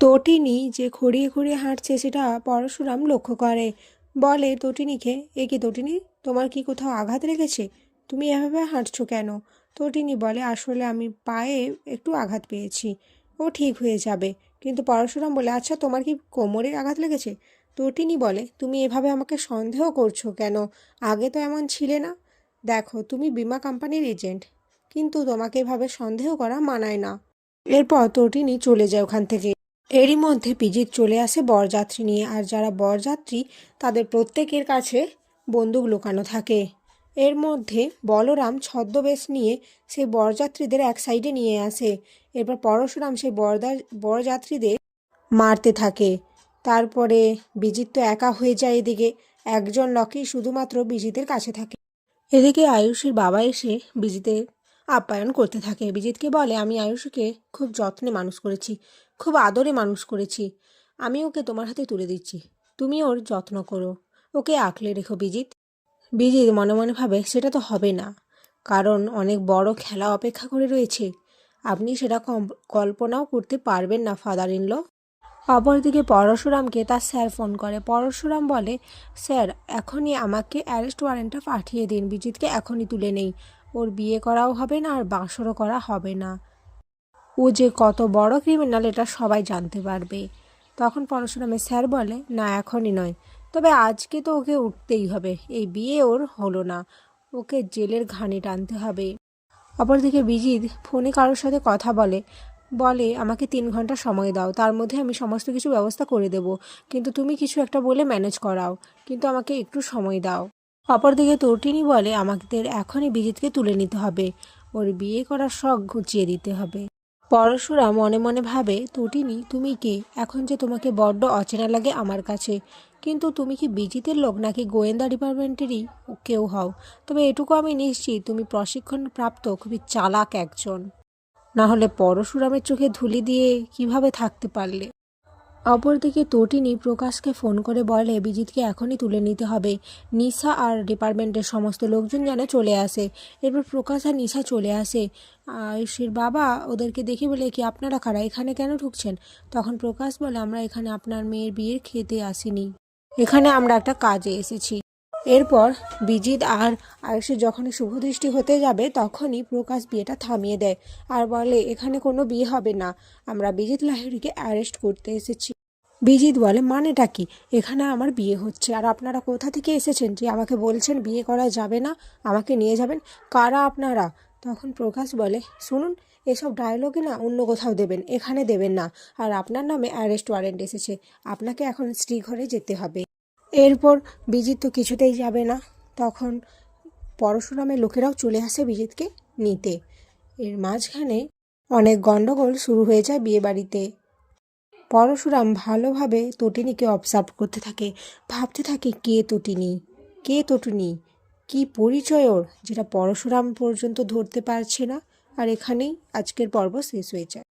তটিনী যে খড়িয়ে খড়িয়ে হাঁটছে সেটা পরশুরাম লক্ষ্য করে। বলে তটিনীকে, এ কি তটিনী, তোমার কি কোথাও আঘাত লেগেছে? তুমি এভাবে হাঁটছো কেন? তটিনী বলে, আসলে আমি পায়ে একটু আঘাত পেয়েছি, ও ঠিক হয়ে যাবে। কিন্তু পরশুরাম বলে, আচ্ছা তোমার কি কোমরে আঘাত লেগেছে? তটিনী বলে, তুমি এভাবে আমাকে সন্দেহ করছো কেন? আগে তো এমন ছিলে না। দেখো, তুমি বীমা কোম্পানির এজেন্ট, কিন্তু তোমাকে এভাবে সন্দেহ করা মানায় না। এরপর তটিনী চলে যায় ওখান থেকে। এরই মধ্যে পিজিত চলে আসে বরযাত্রী নিয়ে, আর যারা বরযাত্রী তাদের প্রত্যেকের কাছে বন্দুক লুকানো থাকে। এর মধ্যে বলরাম ছদ্মবেশ নিয়ে সেই বরযাত্রীদের এক সাইডে নিয়ে আসে। এরপর পরশুরাম সেই বরযাত্রীদের মারতে থাকে। তারপরে বিজিত তো একা হয়ে যায়। এদিকে একজন লকি শুধুমাত্র বিজিতের কাছে থাকে। এদিকে আয়ুষীর বাবা এসে বিজিতের আপ্যায়ন করতে থাকে। বিজিতকে বলে, আমি আয়ুষীকে খুব যত্নে মানুষ করেছি, খুব আদরে মানুষ করেছি, আমি ওকে তোমার হাতে তুলে দিচ্ছি, তুমি ওর যত্ন করো, ওকে আঁকলে রেখো বিজিত। বিজিত মনে মনে ভাবে, সেটা তো হবে না, কারণ অনেক বড় খেলা অপেক্ষা করে রয়েছে, আপনি সেটা কল্পনাও করতে পারবেন না ফাদার ইন ল। অপরদিকে পরশুরামকে তার স্যার ফোন করে। পরশুরাম বলে, স্যার এখনই আমাকে অ্যারেস্ট ওয়ারেন্টটা পাঠিয়ে দিন, বিজিতকে এখনই তুলে নেই, ওর বিয়ে করাও হবে না আর বাসরও করা হবে না, ও যে কত বড় ক্রিমিনাল এটা সবাই জানতে পারবে। তখন পরশুরামের স্যার বলে, না এখনই নয়, তবে আজকে তো ওকে উঠতেই হবে, এই বিয়ে ওর হলো না, ওকে জেলের ঘানি টানতে হবে। অপরদিকে বিজিত ফোনে কারোর সাথে কথা বলে, আমাকে 3 ঘন্টা সময় দাও, তার মধ্যে আমি সমস্ত কিছু ব্যবস্থা করে দেব, কিন্তু তুমি কিছু একটা বলে ম্যানেজ করাও, কিন্তু আমাকে একটু সময় দাও। অপরদিকে তটিনী বলে, আমাদের এখনই বিজিতকে তুলে নিতে হবে, ওর বিয়ে করার শখ ঘুচিয়ে দিতে হবে। পরশুরাম মনে মনে ভাবে, তটিনী তুমি কে? এখন যে তোমাকে বড্ড অচেনা লাগে আমার কাছে, কিন্তু তুমি কি বিজিতের লোক নাকি গোয়েন্দা ডিপার্টমেন্টেরই কেউ হও? তবে এটুকু আমি নিশ্চিত তুমি প্রশিক্ষণপ্রাপ্ত খুবই চালাক একজন, না হলে পরশুরামের চোখে ধুলি দিয়ে কিভাবে থাকতে পারলে? অপরদিকে তটিনী প্রকাশকে ফোন করে বলে, বিজিতকে এখনই তুলে নিতে হবে, নিশা আর ডিপার্টমেন্টের সমস্ত লোকজন যেন চলে আসে। এরপর প্রকাশ আর নিশা চলে আসে। আয়ুষীর বাবা ওদেরকে দেখে বলে, কি আপনারা কারা, এখানে কেন ঢুকছেন? তখন প্রকাশ বলে, আমরা এখানে আপনার মেয়ের বিয়ের খেতে আসিনি, এখানে আমরা একটা কাজে এসেছি। এরপর বিজিত আর আয়ুষের যখনই শুভদৃষ্টি হতে যাবে তখনই প্রকাশ বিয়েটা থামিয়ে দেয় আর বলে, এখানে কোনো বিয়ে হবে না, আমরা বিজিত লাহিড়ীকে অ্যারেস্ট করতে এসেছি। বিজিত বলে, মানেটা কি? এখানে আমার বিয়ে হচ্ছে, আর আপনারা কোথা থেকে এসেছেন যে আমাকে বলছেন বিয়ে করা যাবে না, আমাকে নিয়ে যাবেন? কারা আপনারা? তখন প্রকাশ বলে, শুনুন, এসব ডায়লগে না অন্য কোথাও দেবেন, এখানে দেবেন না, আর আপনার নামে অ্যারেস্ট ওয়ারেন্ট এসেছে, আপনাকে এখন শ্রীঘরে যেতে হবে। এরপর বিজিত তো কিছুতেই যাবে না। তখন পরশুরামের লোকেরাও চলে আসে বিজিতকে নিতে। এর মাঝখানে অনেক গন্ডগোল শুরু হয়ে যায় বিয়ে বাড়িতে। পরশুরাম ভালোভাবে তটিনীকে অবজার্ভ করতে থাকে, ভাবতে থাকে, কে তটিনী, কি পরিচয় ওর, যেটা পরশুরাম পর্যন্ত ধরতে পারছে না। আর এখানেই আজকের পর্ব শেষ হয়ে যায়।